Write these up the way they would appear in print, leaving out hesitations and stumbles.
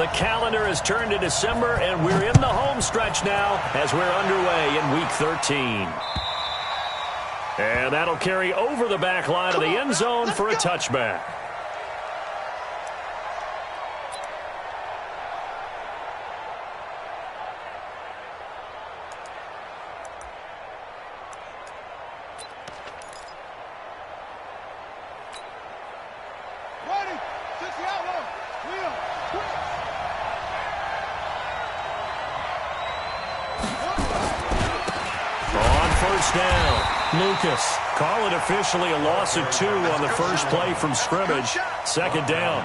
The calendar has turned to December, and we're in the home stretch now as we're underway in Week 13. And that'll carry over the back line of the end zone for a touchback. Lucas. Call it officially a loss of 2 on the first play from scrimmage. Second down.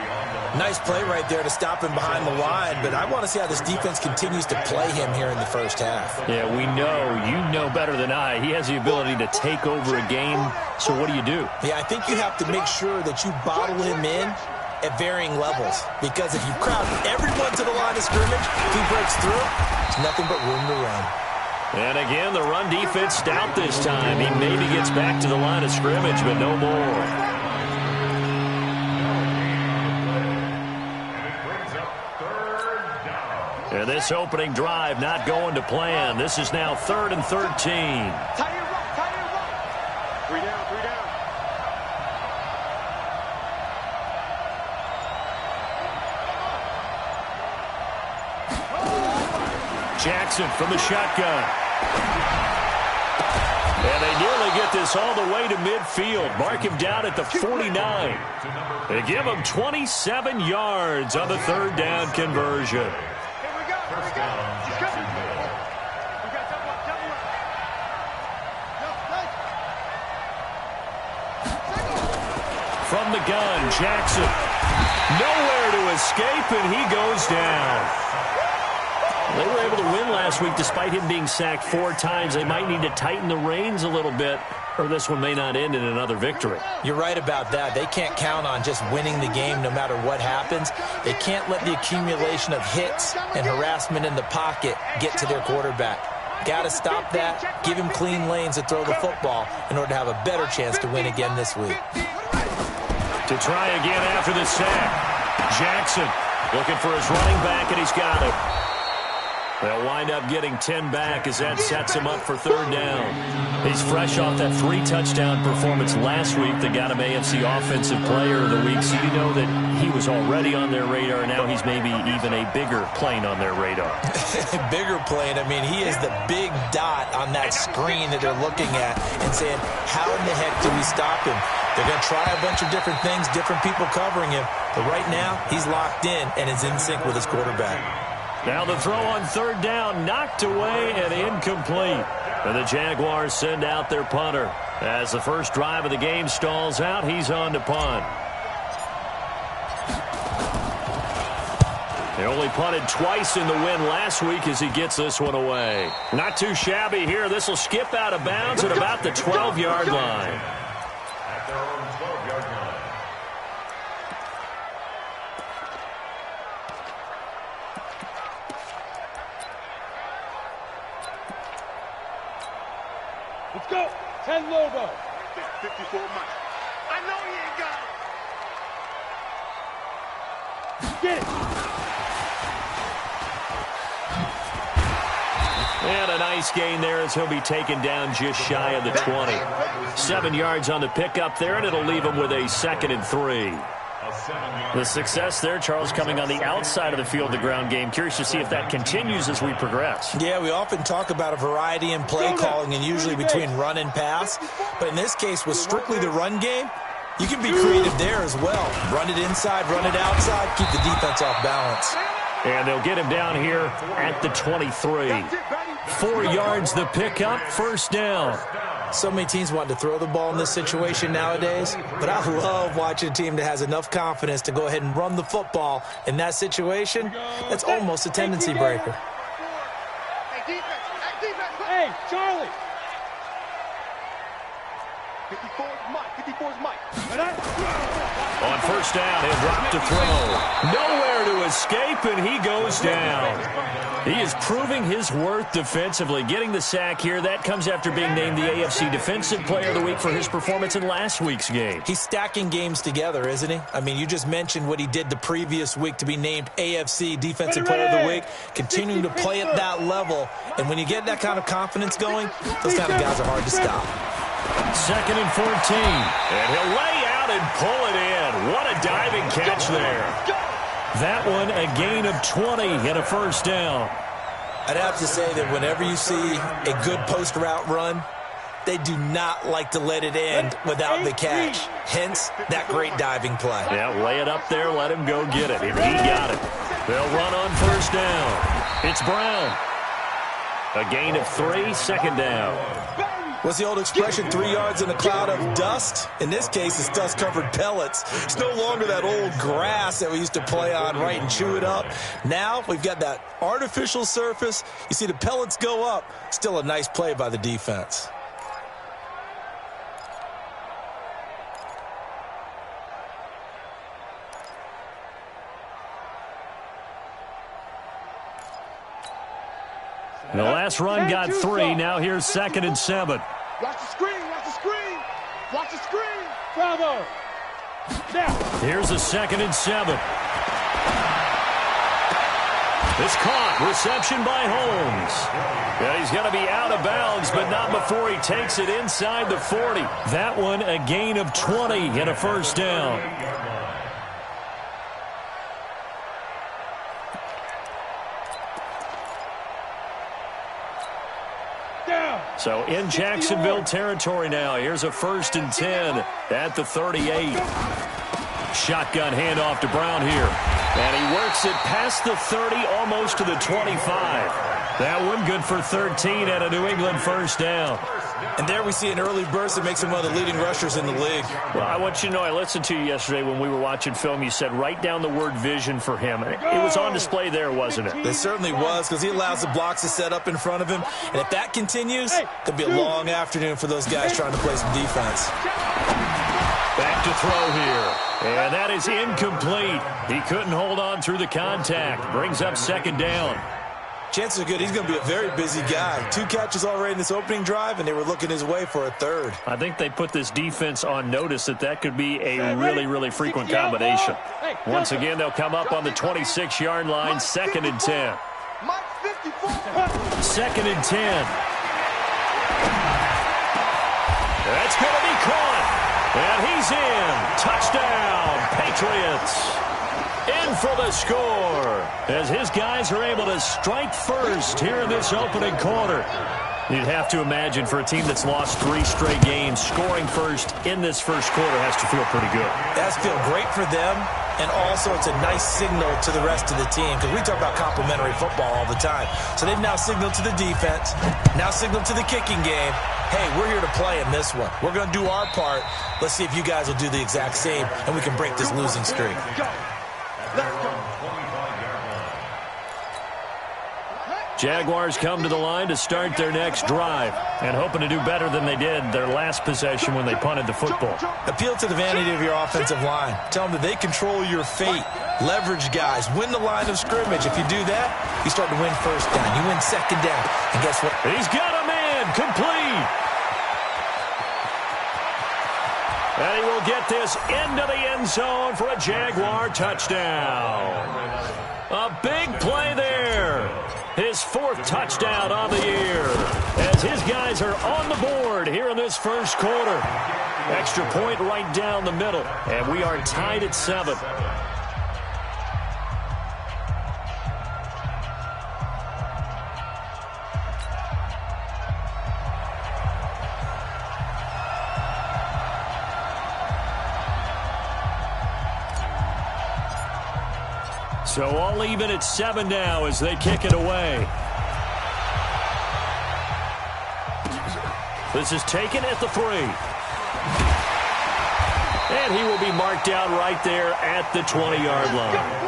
Nice play right there to stop him behind the line, but I want to see how this defense continues to play him here in the first half. Yeah, we know. You know better than I. He has the ability to take over a game, so what do? Yeah, I think you have to make sure that you bottle him in at varying levels, because if you crowd everyone to the line of scrimmage, if he breaks through, there's nothing but room to run. And again, the run defense stout this time. He maybe gets back to the line of scrimmage, but no more. And this opening drive not going to plan. This is now 3rd and 13. Tie your rock. 3 down. Jackson from the shotgun. And they nearly get this all the way to midfield. Mark him down at the 49. They give him 27 yards on the 3rd down conversion. From the gun, Jackson. Nowhere to escape, and he goes down. They were able to win last week despite him being sacked 4 times. They might need to tighten the reins a little bit, or this one may not end in another victory. You're right about that. They can't count on just winning the game no matter what happens. They can't let the accumulation of hits and harassment in the pocket get to their quarterback. Got to stop that, give him clean lanes to throw the football in order to have a better chance to win again this week. To try again after the sack. Jackson looking for his running back, and he's got it. They'll wind up getting 10 back as that sets him up for 3rd down. He's fresh off that 3-touchdown performance last week that got him AFC Offensive Player of the Week, so you know that he was already on their radar. Now he's maybe even a bigger plane on their radar. Bigger plane. I mean, he is the big dot on that screen that they're looking at and saying, how in the heck do we stop him? They're going to try a bunch of different things, different people covering him, but right now he's locked in and is in sync with his quarterback. Now the throw on 3rd down, knocked away and incomplete. And the Jaguars send out their punter. As the first drive of the game stalls out, he's on to punt. They only punted twice in the win last week as he gets this one away. Not too shabby here. This will skip out of bounds at about the 12-yard line. At their own 12-yard line. Let's go. 10 Lobo. 54 miles. I know he ain't got it. Get it. And a nice gain there as he'll be taken down just shy of the 20. 7 yards on the pickup there, and it'll leave him with a 2nd and 3. The success there, Charles, coming on the outside of the field, the ground game. Curious to see if that continues as we progress. Yeah, we often talk about a variety in play calling and usually between run and pass. But in this case, with strictly the run game, you can be creative there as well. Run it inside, run it outside, keep the defense off balance. And they'll get him down here at the 23. 4 yards the pickup, 1st down. So many teams want to throw the ball in this situation nowadays, but I love watching a team that has enough confidence to go ahead and run the football in that situation. That's almost a tendency breaker. Hey, Charlie. 54 is Mike. 54 is Mike. On first down, he'll drop to throw. Nowhere to escape, and he goes down. He is proving his worth defensively. Getting the sack here, that comes after being named the AFC Defensive Player of the Week for his performance in last week's game. He's stacking games together, isn't he? I mean, you just mentioned what he did the previous week to be named AFC Defensive Player of the Week, continuing to play at that level. And when you get that kind of confidence going, those kind of guys are hard to stop. 2nd and 14. And he'll lay out and pull it in. What a diving catch there. That one a gain of 20 and a first down. I'd have to say that whenever you see a good post route run, they do not like to let it end without the catch. Hence, that great diving play. Yeah, lay it up there, let him go get it. And he got it. They'll run on first down. It's Brown. A gain of 3, 2nd down. What's the old expression, 3 yards in a cloud of dust? In this case, it's dust-covered pellets. It's no longer that old grass that we used to play on, right, and chew it up. Now we've got that artificial surface. You see the pellets go up. Still a nice play by the defense. The last run got 3. Now here's 2nd and 7. Watch the screen. Watch the screen. Watch the screen. Bravo. Now. Here's a 2nd and 7. It's caught. Reception by Holmes. Yeah, he's going to be out of bounds, but not before he takes it inside the 40. That one a gain of 20 and a first down. So in Jacksonville territory now. Here's a 1st and 10 at the 38. Shotgun handoff to Brown here. And he works it past the 30, almost to the 25. That one good for 13 and a New England first down. And there we see an early burst that makes him one of the leading rushers in the league. Well, I want you to know, I listened to you yesterday when we were watching film. You said write down the word vision for him. It was on display there, wasn't it? It certainly was, because he allows the blocks to set up in front of him. And if that continues, it'll be a long afternoon for those guys trying to play some defense. Back to throw here. And that is incomplete. He couldn't hold on through the contact. Brings up 2nd down. Chances are good he's going to be a very busy guy. 2 catches already in this opening drive, and they were looking his way for a 3rd. I think they put this defense on notice that could be a really, really frequent combination. Once again, they'll come up on the 26-yard line, 2nd and 10. 2nd and 10. That's going to be caught. And he's in. Touchdown, Patriots. In for the score as his guys are able to strike first here in this opening quarter. You'd have to imagine for a team that's lost 3 straight games, scoring first in this first quarter has to feel pretty good. It has to feel great for them, and also it's a nice signal to the rest of the team, because we talk about complementary football all the time. So they've now signaled to the defense, now signaled to the kicking game, hey, we're here to play in this one. We're going to do our part. Let's see if you guys will do the exact same, and we can break this losing streak. Jaguars come to the line to start their next drive and hoping to do better than they did their last possession when they punted the football. Appeal to the vanity of your offensive line. Tell them that they control your fate. Leverage guys. Win the line of scrimmage. If you do that, you start to win first down. You win 2nd down. And guess what? He's got a man. Complete. And he will get this into the end zone for a Jaguar touchdown. A big play there. His 4th touchdown on the year as his guys are on the board here in this first quarter. Extra point right down the middle, and we are tied at 7. So all even at 7 now as they kick it away. This is taken at the 3. And he will be marked down right there at the 20-yard line.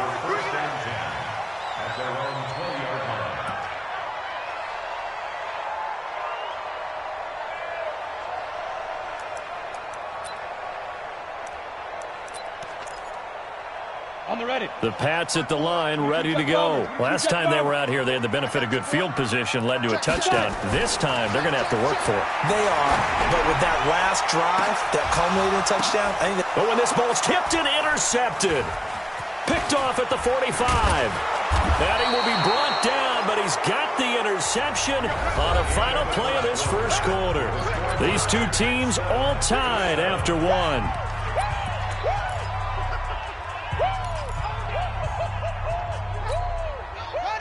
The Pats at the line, ready to go. Last time they were out here, they had the benefit of good field position, led to a touchdown. This time, they're going to have to work for it. They are, but with that last drive, that culminated in a touchdown, I think But when this ball's tipped and intercepted, picked off at the 45. And he will be brought down, but he's got the interception on a final play of this first quarter. These two teams all tied after one.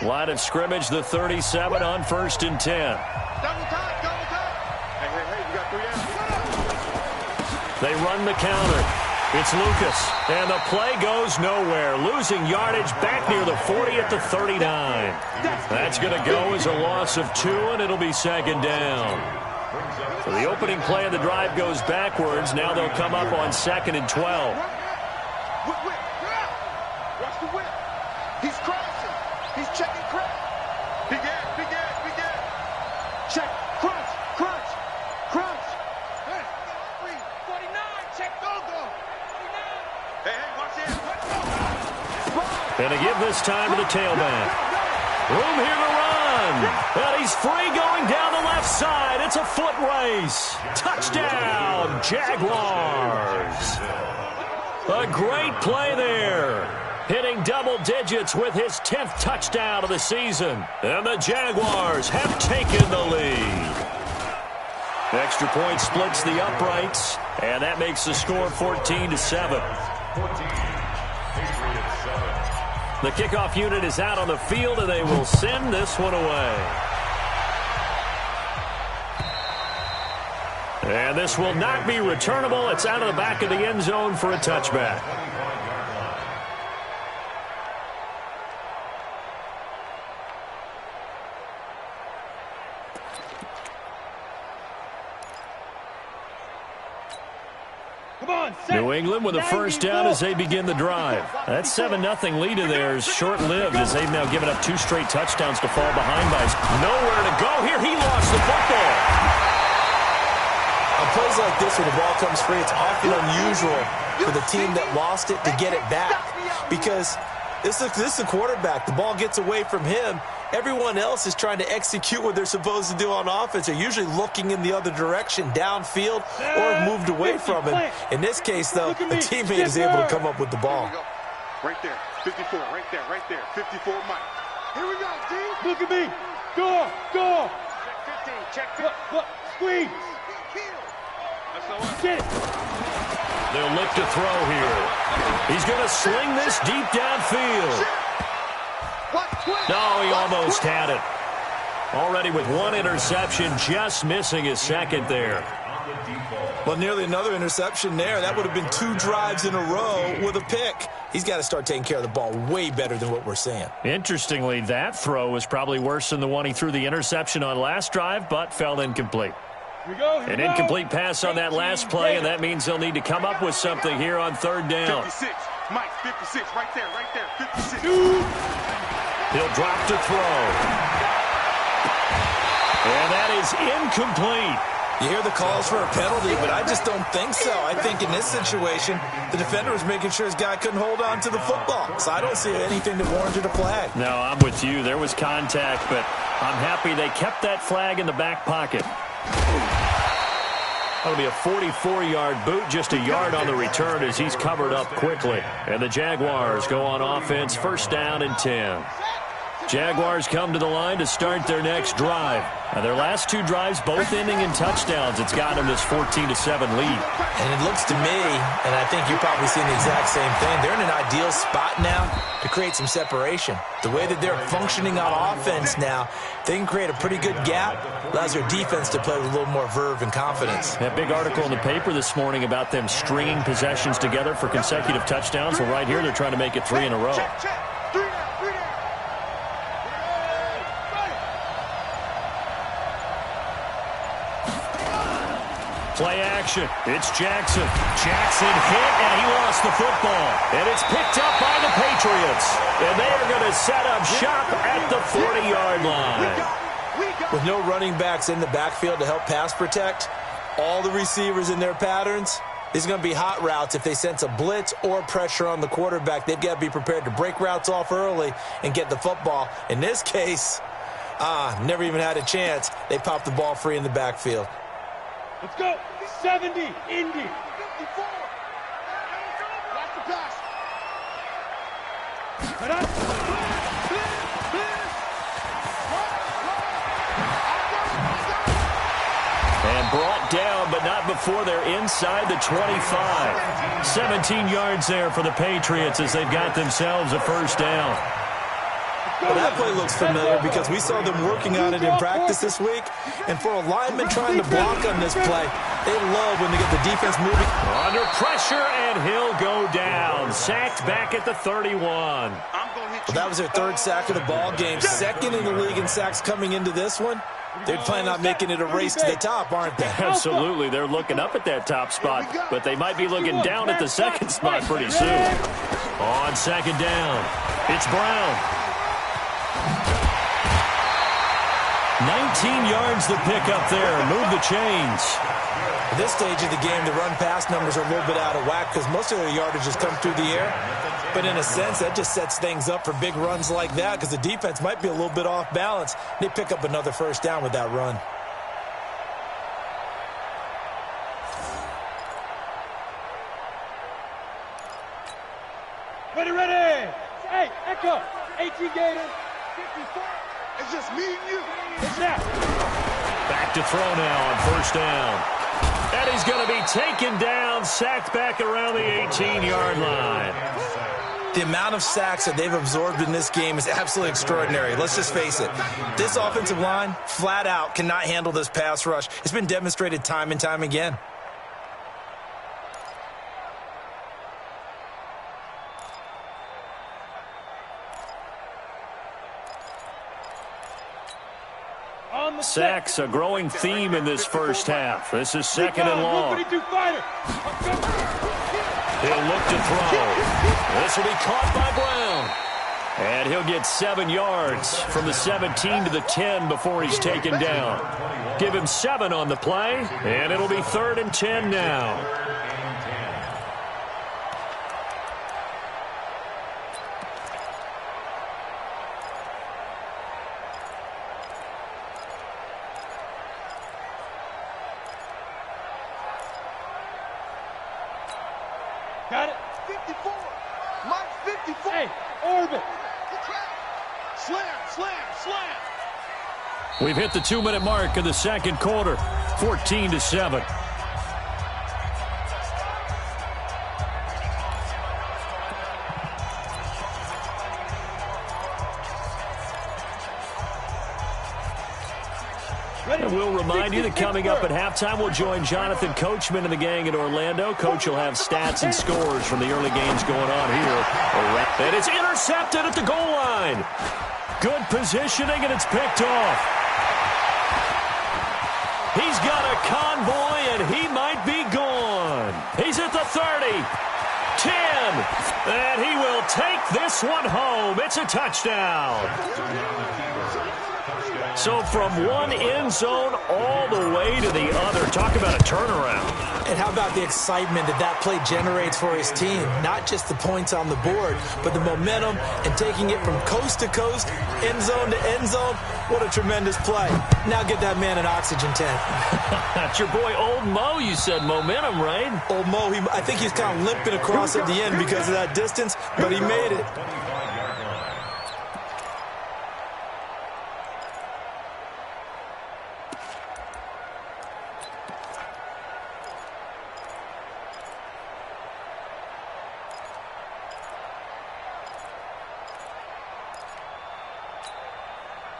Line of scrimmage, the 37 on 1st and 10. Double time, double time. Hey, you got 3 down. They run the counter. It's Lucas, and the play goes nowhere. Losing yardage back near the 40 at the 39. That's going to go as a loss of 2, and it'll be 2nd down. So the opening play of the drive goes backwards. Now they'll come up on 2nd and 12. Watch the whip. He's crashing. He's checking crunch. Big ass, big ass, big ass. Check, crunch, crunch, crunch. Hey, 49, check, go. Hey, watch it. And to give this time to the tailback. Room here to run. And he's free going down the left side. It's a foot race. Touchdown, Jaguars. A great play there. Hitting double digits with his 10th touchdown of the season. And the Jaguars have taken the lead. Extra point splits the uprights. And that makes the score 14-7. The kickoff unit is out on the field, and they will send this one away. And this will not be returnable. It's out of the back of the end zone for a touchback. New England with a first down as they begin the drive. That 7-0 lead of theirs short-lived as they've now given up 2 straight touchdowns to fall behind by. Nowhere to go here. He lost the football. on plays like this when the ball comes free, it's often unusual for the team that lost it to get it back because this is a quarterback. The ball gets away from him. Everyone else is trying to execute what they're supposed to do on offense. They're usually looking in the other direction, downfield, or have moved away from him. In this case, though, the teammate is able to come up with the ball. Right there, 54, right there, 54, Mike. Here we go, D. Look at me. Go. Check 15, Look, squeeze. Get it. They'll look to throw here. He's going to sling this deep downfield. No, he almost had it. Already with one interception, just missing his second there. Well, nearly another interception there. That would have been 2 drives in a row with a pick. He's got to start taking care of the ball way better than what we're seeing. Interestingly, that throw was probably worse than the one he threw the interception on last drive, but fell incomplete. An incomplete pass on that last play, and that means they'll need to come up with something here on third down. 56, Mike, 56, right there, 56. He'll drop to throw. And that is incomplete. You hear the calls for a penalty, but I just don't think so. I think in this situation, the defender was making sure his guy couldn't hold on to the football. So I don't see anything that warranted a flag. No, I'm with you. There was contact, but I'm happy they kept that flag in the back pocket. That'll be a 44-yard boot, just a yard on the return as he's covered up quickly. And the Jaguars go on offense, first down and 10. Jaguars come to the line to start their next drive. Now, their last 2 drives, both ending in touchdowns. It's got them this 14-7 lead. And it looks to me, and I think you're probably seeing the exact same thing, they're in an ideal spot now to create some separation. The way that they're functioning on offense now, they can create a pretty good gap. Allows their defense to play with a little more verve and confidence. That big article in the paper this morning about them stringing possessions together for consecutive touchdowns. Well, right here, they're trying to make it 3 in a row. Play action. It's Jackson. Jackson hit, and he lost the football. And it's picked up by the Patriots. And they are going to set up shop at the 40-yard line. With no running backs in the backfield to help pass protect, all the receivers in their patterns, These are going to be hot routes. If they sense a blitz or pressure on the quarterback, they've got to be prepared to break routes off early and get the football. In this case, never even had a chance. They popped the ball free in the backfield. Let's go. 70, Indy. 54. Watch the pass. And brought down, but not before they're inside the 25. 17 yards there for the Patriots as they've got themselves a first down. Well, that play looks familiar because we saw them working on it in practice this week. And for a lineman trying to block on this play, they love when they get the defense moving. Under pressure, and he'll go down. Sacked back at the 31. Well, that was their third sack of the ball game. Second in the league in sacks coming into this one. They're planning on making it a race to the top, aren't they? Absolutely. They're looking up at that top spot, but they might be looking down at the second spot pretty soon. On second down, it's Brown. 19 yards the pick up there. Move the chains. At this stage of the game, the run-pass numbers are a little bit out of whack because most of their yardage has come through the air. But in a sense, that just sets things up for big runs like that because the defense might be a little bit off balance. They pick up another first down with that run. Ready. Hey, Echo. 18 Gators. 54. It's just me and you. It's that. Back to throw now on first down. And he's going to be taken down, sacked back around the 18-yard line. The amount of sacks that they've absorbed in this game is absolutely extraordinary. Let's just face it. This offensive line, flat out, cannot handle this pass rush. It's been demonstrated time and time again. Sacks, a growing theme in this first half. This is second and long. He'll look to throw. This will be caught by Brown. And he'll get 7 yards from the 17 to the 10 before he's taken down. Give him 7 on the play, and it'll be 3rd and 10 now. Got it. 54. Mike 54. Hey, orbit. Slam. We've hit the 2-minute mark of the second quarter. 14-7. And we'll remind you that coming up at halftime, we'll join Jonathan Coachman and the gang in Orlando. Coach will have stats and scores from the early games going on here. And it's intercepted at the goal line. Good positioning, and it's picked off. He's got a convoy, and he might be gone. He's at the 30, 10, and he will take this one home. It's a touchdown. So from one end zone all the way to the other. Talk about a turnaround. And how about the excitement that play generates for his team? Not just the points on the board, but the momentum and taking it from coast to coast, end zone to end zone. What a tremendous play. Now get that man an oxygen tank. That's your boy Old Mo. You said momentum, right? Old Mo, I think he's kind of limping across at the end because of that distance, but he made it.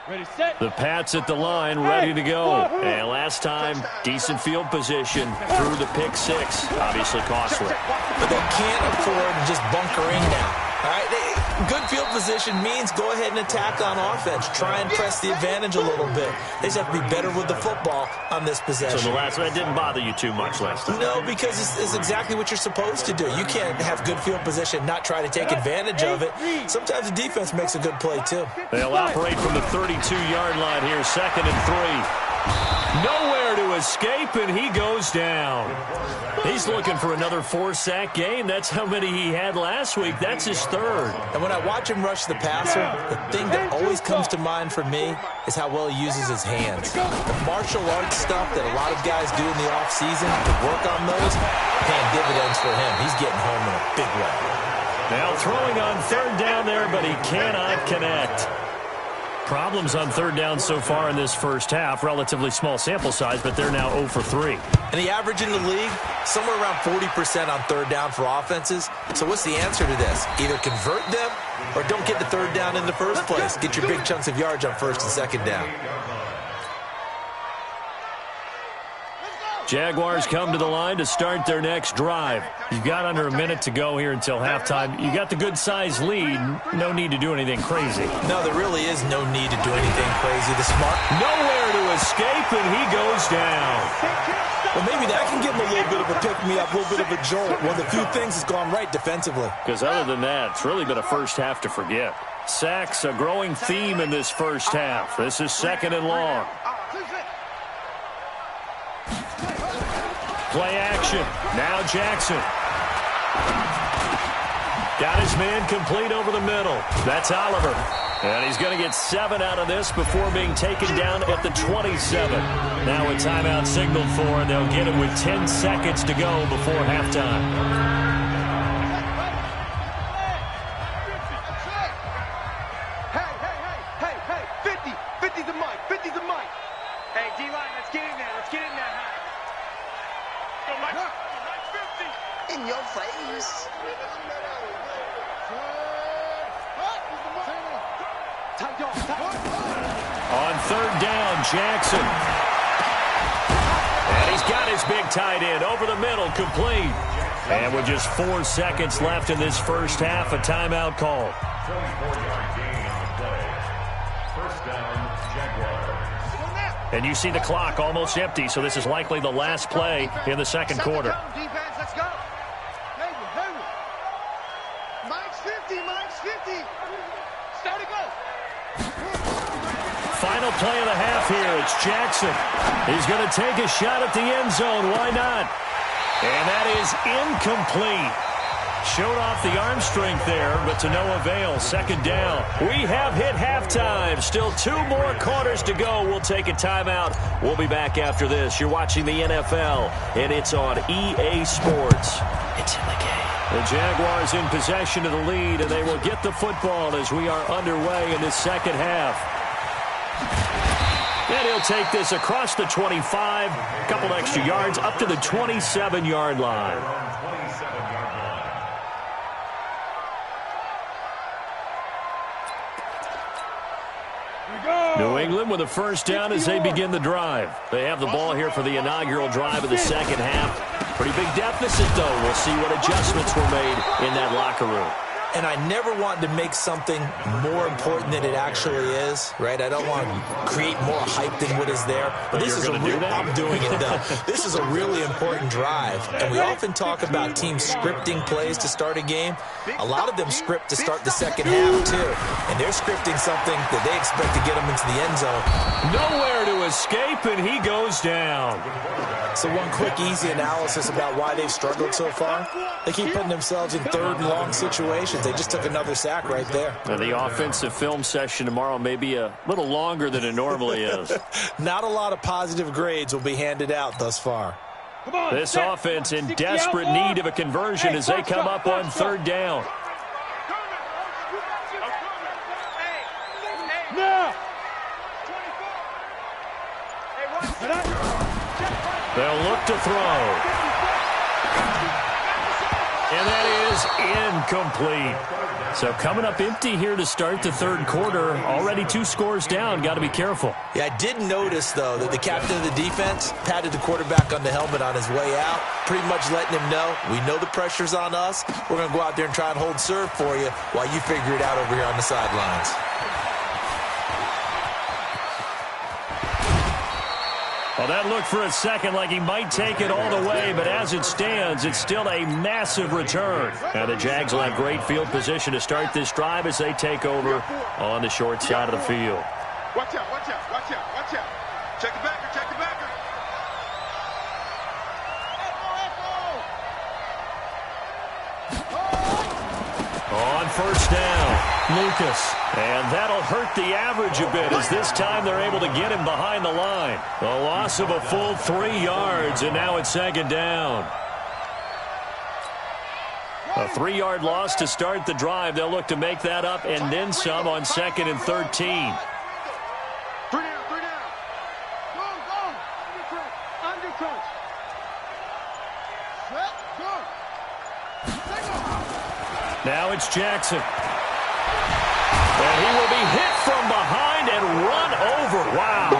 Ready, set. The Pats at the line, ready to go. And last time, decent field position through the pick six. Obviously costly. But they can't afford to just bunker in now. All right, good field position means go ahead and attack on offense. Try and press the advantage a little bit. They just have to be better with the football on this possession. So the last one didn't bother you too much last time? No, because it's exactly what you're supposed to do. You can't have good field position, not try to take advantage of it. Sometimes the defense makes a good play, too. They'll operate from the 32-yard line here, 2nd and 3. Nowhere to escape, and he goes down. He's looking for another 4-sack game. That's how many he had last week. That's his third. And when I watch him rush the passer, the thing that always comes to mind for me is how well he uses his hands. The martial arts stuff that a lot of guys do in the offseason to work on those, paying dividends for him. He's getting home in a big way. Now throwing on third down there, but he cannot connect. Problems on third down so far in this first half. Relatively small sample size, but they're now 0 for 3. And the average in the league, somewhere around 40% on third down for offenses. So what's the answer to this? Either convert them or don't get the third down in the first place. Get your big chunks of yards on first and second down. Jaguars come to the line to start their next drive. You've got under a minute to go here until halftime. You got the good-sized lead. No need to do anything crazy. No, there really is no need to do anything crazy. The smart... Nowhere to escape, and he goes down. Well, maybe that can give him a little bit of a pick-me-up, a little bit of a jolt. One of the few things has gone right defensively. Because other than that, it's really been a first half to forget. Sacks, a growing theme in this first half. This is 2nd and long. Play action. Now Jackson. Got his man complete over the middle. That's Oliver. And he's going to get 7 out of this before being taken down at the 27. Now a timeout signaled for, and they'll get it with 10 seconds to go before halftime. Hey, 50. 50's the mic. 50's the mic. Hey, D-line, let's get in there. Let's get in there. In your face. On third down, Jackson. And he's got his big tight end over the middle, complete. And with just 4 seconds left in this first half, a timeout call. 24-yard gain on the play. First down, Jaguars. And you see the clock almost empty, so this is likely the last play in the second quarter. Defense, let's go. Mike's 50. Start to go. Final play of the half here. It's Jackson. He's going to take a shot at the end zone. Why not? And that is incomplete. Showed off the arm strength there, but to no avail. Second down. We have hit halftime. Still 2 more quarters to go. We'll take a timeout. We'll be back after this. You're watching the NFL, and it's on EA Sports. It's in the game. The Jaguars in possession of the lead, and they will get the football as we are underway in this second half. And he'll take this across the 25, a couple extra yards, up to the 27-yard line. New England with a first down as they begin the drive. They have the ball here for the inaugural drive of the second half. Pretty big deficit, though. We'll see what adjustments were made in that locker room. And I never want to make something more important than it actually is, right? I don't want to create more hype than what is there. But this is a real, I'm doing it, though. This is a really important drive. And we often talk about teams scripting plays to start a game. A lot of them script to start the second half, too. And they're scripting something that they expect to get them into the end zone. Nowhere to escape, and he goes down. So one quick, easy analysis about why they've struggled so far. They keep putting themselves in third and long situations. They just took another sack right there. And the offensive film session tomorrow may be a little longer than it normally is. Not a lot of positive grades will be handed out thus far. This offense in desperate need of a conversion as they come up on third down. They'll look to throw. And that is incomplete. So coming up empty here to start the third quarter. Already 2 scores down. Got to be careful. Yeah, I did notice, though, that the captain of the defense patted the quarterback on the helmet on his way out, pretty much letting him know, we know the pressure's on us. We're going to go out there and try and hold serve for you while you figure it out over here on the sidelines. Well, that looked for a second like he might take it all the way, but as it stands, it's still a massive return. And the Jags will have great field position to start this drive as they take over on the short side of the field. Watch out, watch out, watch out, watch out. Check the backer, check the backer. first down. Lucas. And that'll hurt the average a bit as this time they're able to get him behind the line. A loss of a full 3 yards, and now it's second down. A 3-yard loss to start the drive. They'll look to make that up and then some on 2nd and 13. Now it's Jackson. And he will be hit from behind and run over. Wow.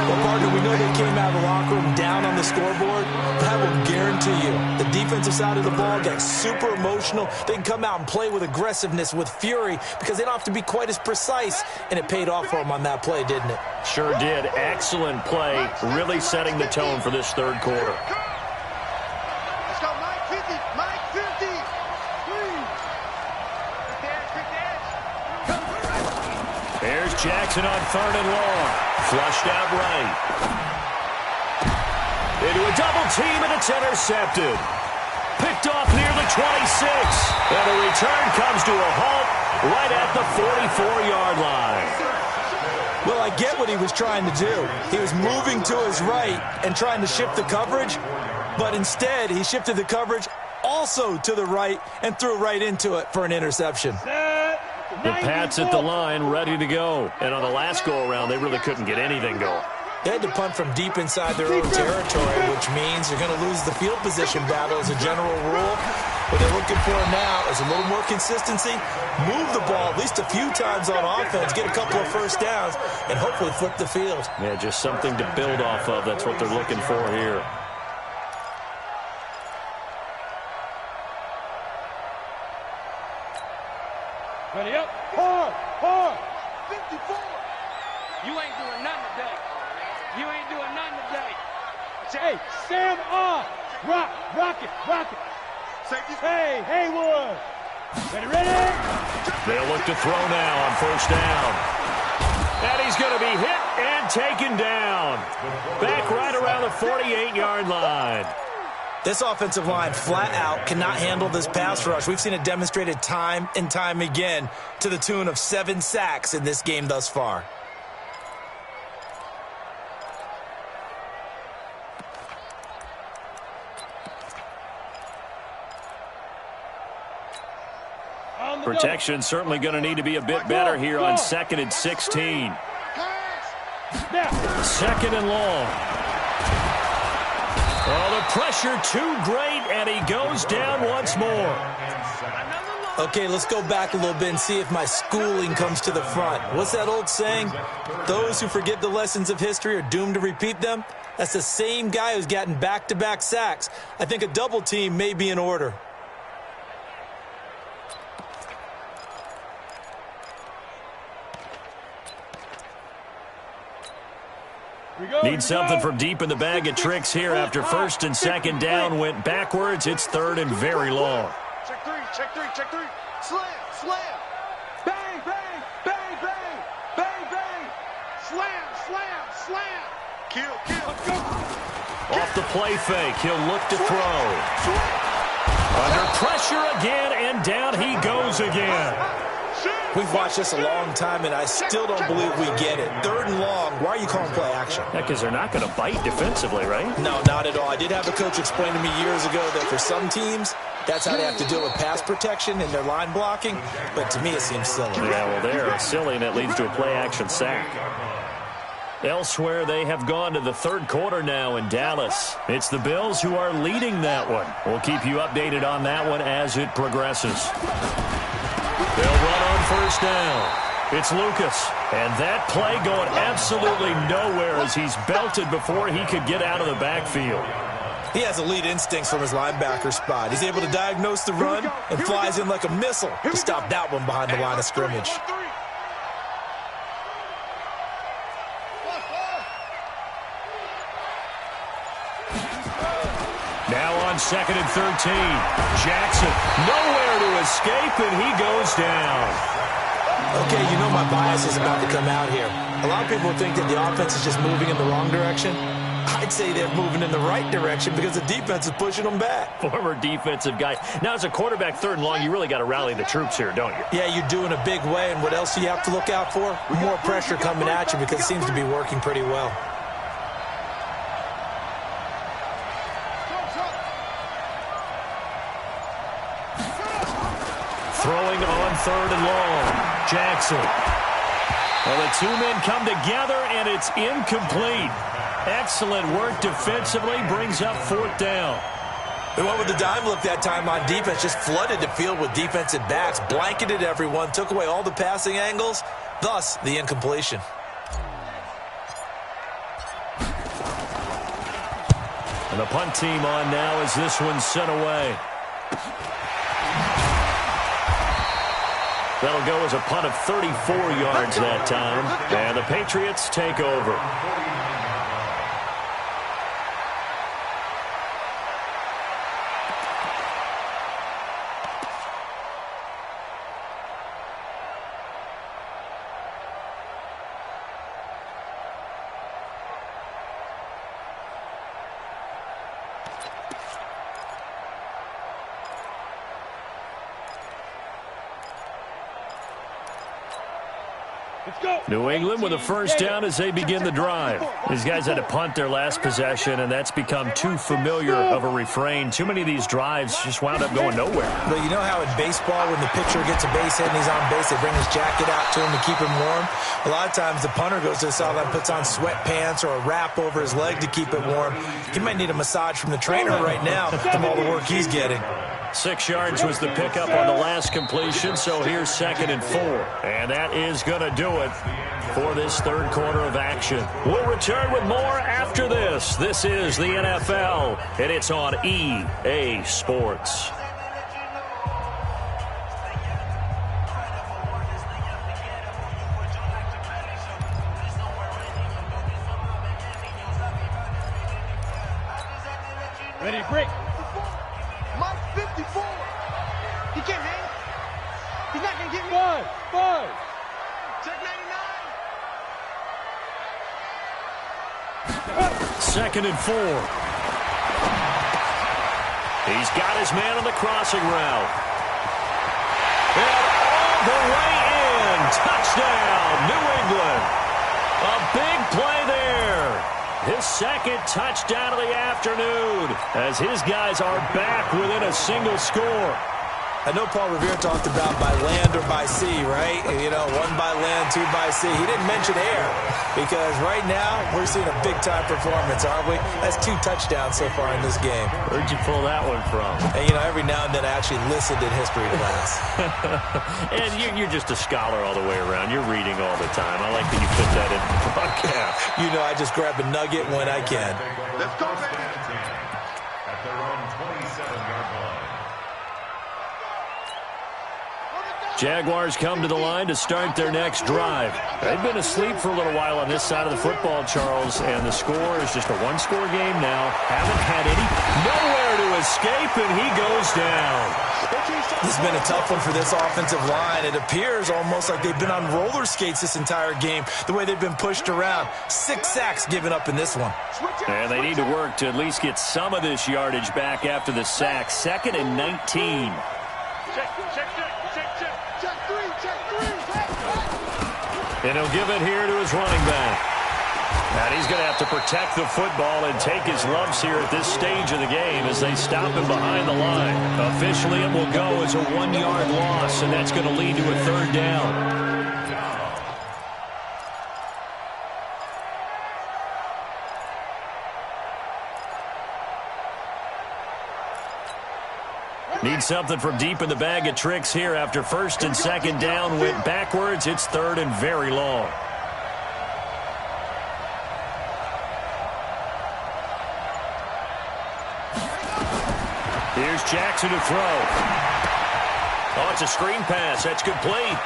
Well, partner, we know they came out of the locker room down on the scoreboard. That will guarantee you the defensive side of the ball gets super emotional. They can come out and play with aggressiveness, with fury, because they don't have to be quite as precise. And it paid off for them on that play, didn't it? Sure did. Excellent play, really setting the tone for this third quarter. Let's go, Mike 50. Mike 50. Here's Jackson on 3rd and long. Flushed out right. Into a double team, and it's intercepted. Picked off near the 26. And the return comes to a halt right at the 44-yard line. Well, I get what he was trying to do. He was moving to his right and trying to shift the coverage, but instead he shifted the coverage also to the right and threw right into it for an interception. The Pats at the line, ready to go. And on the last go-around, they really couldn't get anything going. They had to punt from deep inside their own territory, which means you're going to lose the field position battle as a general rule. What they're looking for now is a little more consistency, move the ball at least a few times on offense, get a couple of first downs, and hopefully flip the field. Yeah, just something to build off of. That's what they're looking for here. Ready up. Hard. Hard. 54. You ain't doing nothing today. You ain't doing nothing today. Hey, Sam off. Rock it. Hey, Haywood. Ready? They'll look to throw now on first down. And he's going to be hit and taken down. Back right around the 48-yard line. This offensive line flat out cannot handle this pass rush. We've seen it demonstrated time and time again to the tune of 7 sacks in this game thus far. Protection certainly going to need to be a bit better here on 2nd and 16. 2nd and long. Oh, the pressure too great, and he goes down once more. Okay, let's go back a little bit and see if my schooling comes to the front. What's that old saying? Those who forget the lessons of history are doomed to repeat them. That's the same guy who's gotten back-to-back sacks. I think a double team may be in order. Need something from deep in the bag of tricks here after 1st and 2nd down went backwards. It's 3rd and very long. Check three. Slam. Bang. Slam. Kill. Let's go. Off the play fake, he'll look to throw. Under pressure again, and down he goes again. We've watched this a long time, and I still don't believe we get it. 3rd and long, why are you calling play action? Yeah, because they're not going to bite defensively, right? No, not at all. I did have a coach explain to me years ago that for some teams, that's how they have to deal with pass protection and their line blocking, but to me it seems silly. Yeah, well, they're silly, and it leads to a play-action sack. Elsewhere, they have gone to the 3rd quarter now in Dallas. It's the Bills who are leading that one. We'll keep you updated on that one as it progresses. They'll run on first down. It's Lucas. And that play going absolutely nowhere as he's belted before he could get out of the backfield. He has elite instincts from his linebacker spot. He's able to diagnose the run and flies in like a missile to stop that one behind the line of scrimmage. Now on 2nd and 13. Jackson nowhere to escape, and he goes down. Okay, you know my bias is about to come out here. A lot of people think that the offense is just moving in the wrong direction. I'd say they're moving in the right direction because the defense is pushing them back. Former defensive guy. Now, as a quarterback, 3rd and long, you really got to rally the troops here, don't you? Yeah, you do in a big way. And what else do you have to look out for? More pressure coming at you because it seems to be working pretty well. Throwing on 3rd and long. Jackson. Well, the two men come together, and it's incomplete. Excellent work defensively. Brings up 4th down. They went with the dime look that time on defense. Just flooded the field with defensive backs. Blanketed everyone. Took away all the passing angles. Thus, the incompletion. And the punt team on now as this one's sent away. That'll go as a punt of 34 yards that time. And the Patriots take over. New England with a 1st down as they begin the drive. These guys had to punt their last possession, and that's become too familiar of a refrain. Too many of these drives just wound up going nowhere. But you know how in baseball, when the pitcher gets a base hit and he's on base, they bring his jacket out to him to keep him warm? A lot of times the punter goes to the sideline, puts on sweatpants or a wrap over his leg to keep it warm. He might need a massage from the trainer right now from all the work he's getting. 6 yards was the pickup on the last completion, so here's 2nd and 4. And that is going to do it for this 3rd quarter of action. We'll return with more after this. This is the NFL, and it's on EA Sports. Ready, break. Mike 54. He can't hang. He's not going to get me. Five. Check 99. 2nd and 4. He's got his man on the crossing route. And all the way in. Touchdown, New England. A big play there. His 2nd touchdown of the afternoon as his guys are back within a single score. I know Paul Revere talked about by land or by sea, right? You know, 1 by land, 2 by sea. He didn't mention air because right now we're seeing a big-time performance, aren't we? That's 2 touchdowns so far in this game. Where'd you pull that one from? And, you know, every now and then I actually listened in history class. And you're just a scholar all the way around. You're reading all the time. I like that you put that in the broadcast. You know, I just grab a nugget when I can. Let's go, baby. At their own 27-yard line. Jaguars come to the line to start their next drive. They've been asleep for a little while on this side of the football, Charles, and the score is just a 1-score game now. Haven't had nowhere to escape, and he goes down. This has been a tough one for this offensive line. It appears almost like they've been on roller skates this entire game, the way they've been pushed around. 6 sacks given up in this one. And they need to work to at least get some of this yardage back after the sack. 2nd and 19. And he'll give it here to his running back. And he's going to have to protect the football and take his lumps here at this stage of the game as they stop him behind the line. Officially, it will go as a 1-yard loss, and that's going to lead to a 3rd down. Need something from deep in the bag of tricks here after 1st and 2nd down went backwards. It's 3rd and very long. Here's Jackson to throw. Oh, it's a screen pass. That's complete.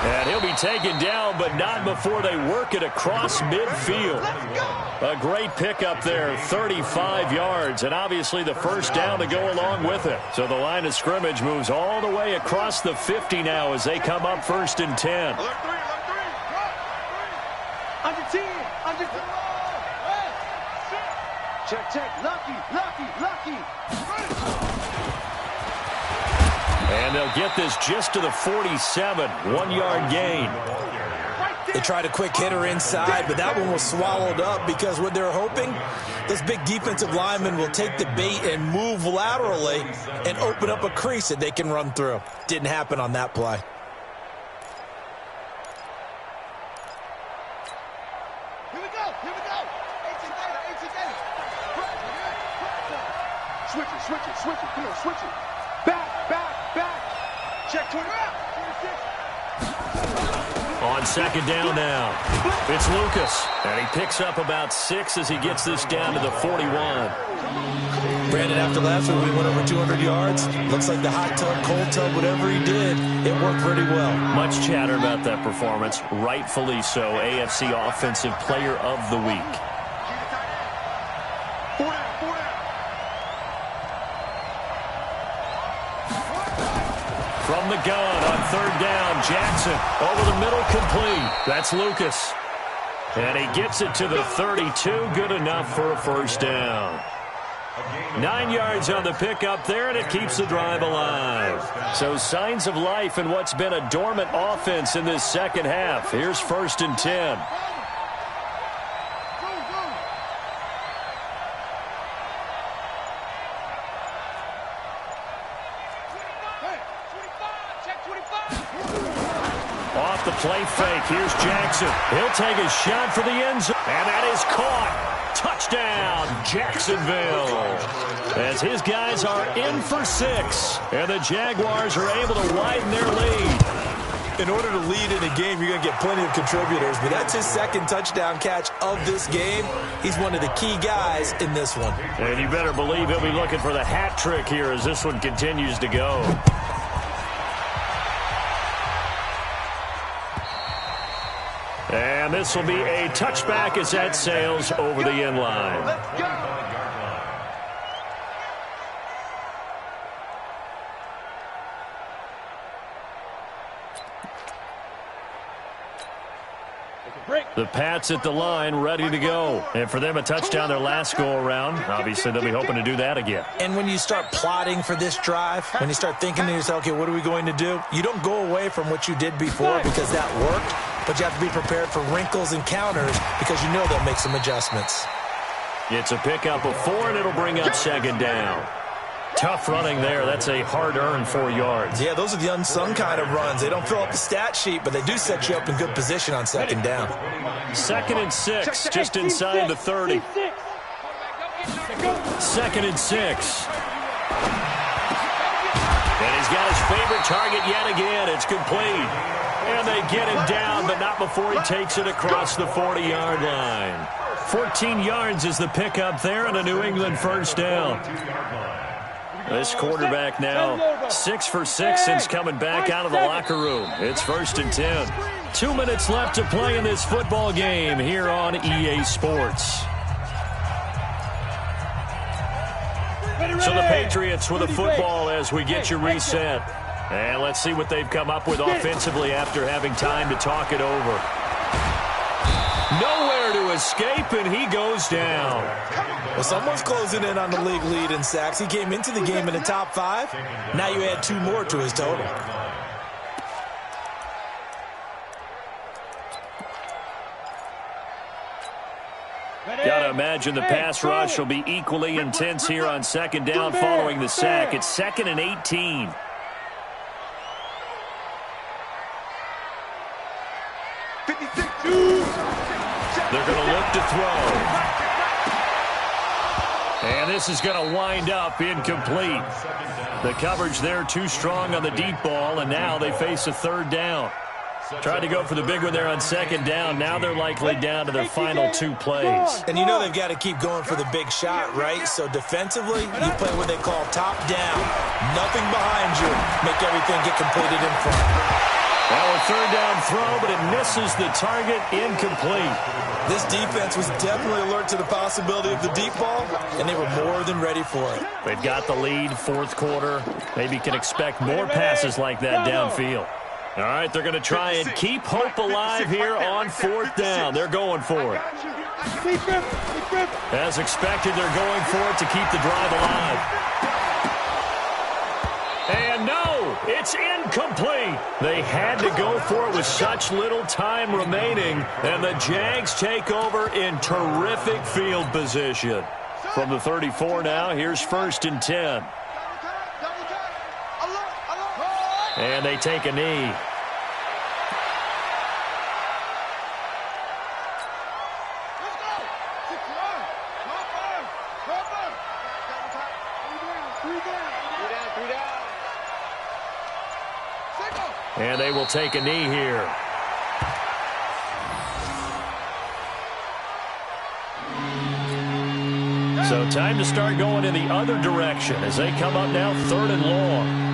And he'll be taken down, but not before they work it across midfield. A great pickup there, 35 yards, and obviously the 1st down to go along with it. So the line of scrimmage moves all the way across the 50 now as they come up 1st and 10. Under 10. Under 10. Check, check. Lucky, lucky, lucky. And they'll get this just to the 47. 1-yard gain. They tried a quick hitter inside, but that one was swallowed up because what they're hoping, those big defensive linemen will take the bait and move laterally and open up a crease that they can run through. Didn't happen on that play. Here we go. Here we go. 18 Switch it, switch it, switch it. Come on, switch it. Back, back, back. Check 20. 26. On second down now, it's Lucas, and he picks up about 6 as he gets this down to the 41. Brandon, after last week, we went over 200 yards. Looks like the hot tub, cold tub, whatever he did, it worked pretty well. Much chatter about that performance, rightfully so. AFC Offensive Player of the Week. From the gun on third down, Jackson over the middle, complete. That's Lucas. And he gets it to the 32, good enough for a first down. 9 yards on the pickup there, and it keeps the drive alive. So signs of life in what's been a dormant offense in this second half. Here's 1st and 10. Off the play fake, here's Jackson. He'll take a shot for the end zone, and that is caught. Touchdown, Jacksonville. As his guys are in for 6, and the Jaguars are able to widen their lead. In order to lead in a game, you're going to get plenty of contributors, but that's his second touchdown catch of this game. He's one of the key guys in this one. And you better believe he'll be looking for the hat trick here as this one continues to go. And this will be a touchback as that sails over the end line. Let's go. The Pats at the line, ready to go. And for them, a touchdown their last go-around. Obviously, they'll be hoping to do that again. And when you start plotting for this drive, when you start thinking to yourself, okay, what are we going to do? You don't go away from what you did before because that worked, but you have to be prepared for wrinkles and counters because you know they'll make some adjustments. It's a pickup of 4, and it'll bring up second down. Tough running there. That's a hard-earned 4 yards. Yeah, those are the unsung kind of runs. They don't fill up the stat sheet, but they do set you up in good position on second down. 2nd and 6, just inside the 30. 2nd and 6. And he's got his favorite target yet again. It's complete. And they get him down, but not before he takes it across the 40-yard line. 14 yards is the pickup there, and a New England first down. This quarterback now 6 for 6 since coming back out of the locker room. It's 1st and 10. 2 minutes left to play in this football game here on EA Sports. So the Patriots with a football as we get you reset. And let's see what they've come up with offensively after having time to talk it over. Nowhere to escape, and he goes down. Well, someone's closing in on the league lead in sacks. He came into the game in the top 5. Now you add 2 more to his total. Got to imagine the pass rush will be equally intense here on second down following the sack. It's 2nd and 18. They're going to look to throw. And this is going to wind up incomplete. The coverage there too strong on the deep ball, and now they face a 3rd down. Tried to go for the big one there on second down. Now they're likely down to their final 2 plays. And you know they've got to keep going for the big shot, right? So defensively, you play what they call top down. Nothing behind you. Make everything get completed in front. Well, a 3rd down throw, but it misses the target, incomplete. This defense was definitely alert to the possibility of the deep ball, and they were more than ready for it. They've got the lead, 4th quarter. Maybe can expect more passes like that downfield. All right, they're going to try and keep hope alive here on 4th down. They're going for it. As expected, they're going for it to keep the drive alive. And no, it's incomplete. They had to go for it with such little time remaining, and the Jags take over in terrific field position. From the 34 now, here's 1st and 10. And they take a knee. And they will take a knee here. So time to start going in the other direction as they come up now 3rd and long.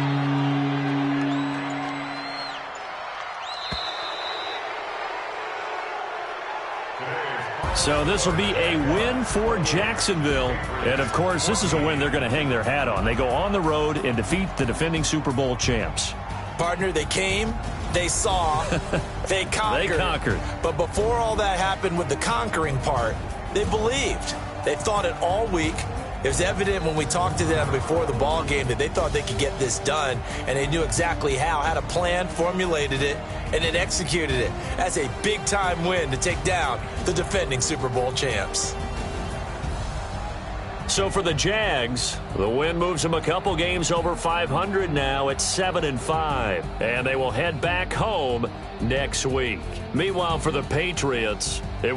So this will be a win for Jacksonville. And, of course, this is a win they're going to hang their hat on. They go on the road and defeat the defending Super Bowl champs. Partner, they came, they saw, they conquered. They conquered. But before all that happened with the conquering part, they believed. They thought it all week. It was evident when we talked to them before the ball game that they thought they could get this done, and they knew exactly how, had a plan, formulated it, and then executed it. That's a big-time win to take down the defending Super Bowl champs. So for the Jags, the win moves them a couple games over 500 now at 7-5. And they will head back home next week. Meanwhile, for the Patriots, it